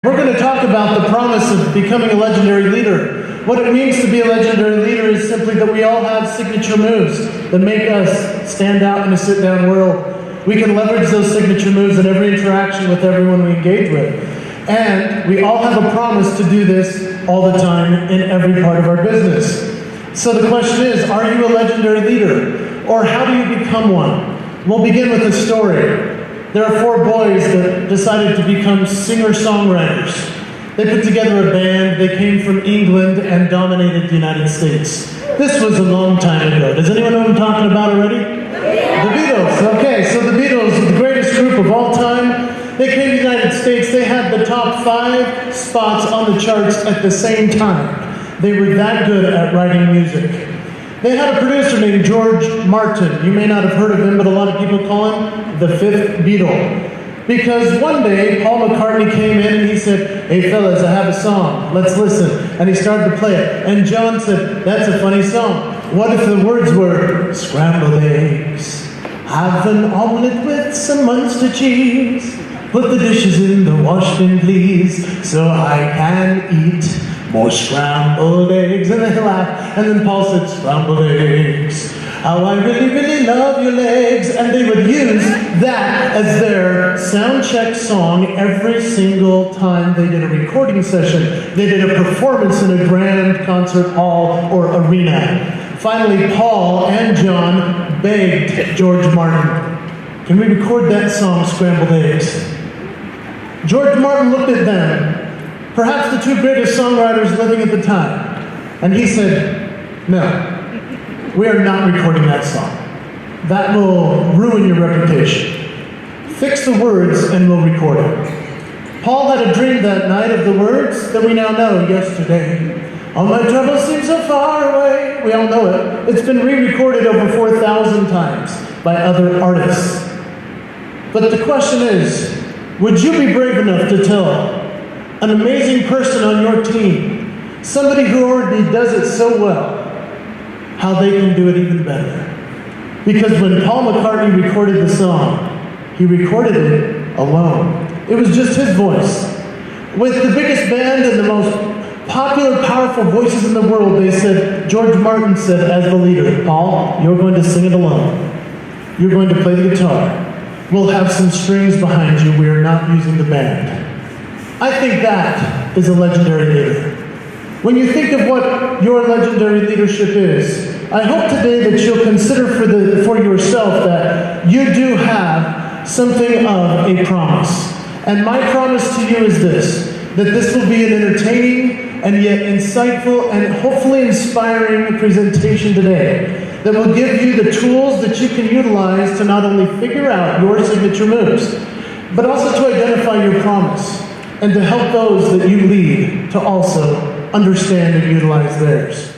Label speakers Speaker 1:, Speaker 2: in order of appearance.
Speaker 1: We're going to talk about the promise of becoming a legendary leader. What it means to be a legendary leader is simply that we all have signature moves that make us stand out in a sit-down world. We can leverage those signature moves in every interaction with everyone we engage with. And we all have a promise to do this all the time in every part of our business. So the question is, are you a legendary leader? Or how do you become one? We'll begin with a story. There are 4 boys that decided to become singer-songwriters. They put together a band, they came from England and dominated the United States. This was a long time ago. Does anyone know what I'm talking about already? The Beatles. Okay, so the Beatles, the greatest group of all time, they came to the United States. They had the top 5 spots on the charts at the same time. They were that good at writing music. They had a producer named George Martin. You may not have heard of him, but a lot of people call him the 5th Beatle. Because one day, Paul McCartney came in and he said, "Hey fellas, I have a song, let's listen." And he started to play it. And John said, "That's a funny song. What if the words were, scrambled eggs, have an omelet with some Munster cheese, put the dishes in the wash bin please, so I can eat more scrambled eggs." And they laughed. And then Paul said, "Scrambled eggs, how I really, really love your legs." And they would use that as their sound check song every single time they did a recording session. They did a performance in a grand concert hall or arena. Finally, Paul and John begged George Martin, "Can we record that song, Scrambled Eggs?" George Martin looked at them, perhaps the 2 greatest songwriters living at the time, and he said, "No, we are not recording that song. That will ruin your reputation. Fix the words and we'll record it." Paul had a dream that night of the words that we now know. "Yesterday, all my troubles seem so far away." We all know it. It's been re-recorded over 4,000 times by other artists. But the question is, would you be brave enough to tell an amazing person on your team, somebody who already does it so well, how they can do it even better? Because when Paul McCartney recorded the song, he recorded it alone. It was just his voice. With the biggest band and the most popular, powerful voices in the world, they said, George Martin said as the leader, "Paul, you're going to sing it alone. You're going to play the guitar. We'll have some strings behind you. We are not using the band." I think that is a legendary leader. When you think of what your legendary leadership is, I hope today that you'll consider for yourself that you do have something of a promise. And my promise to you is this, that this will be an entertaining and yet insightful and hopefully inspiring presentation today that will give you the tools that you can utilize to not only figure out your signature moves, but also to identify your promise and to help those that you lead to also understand and utilize theirs.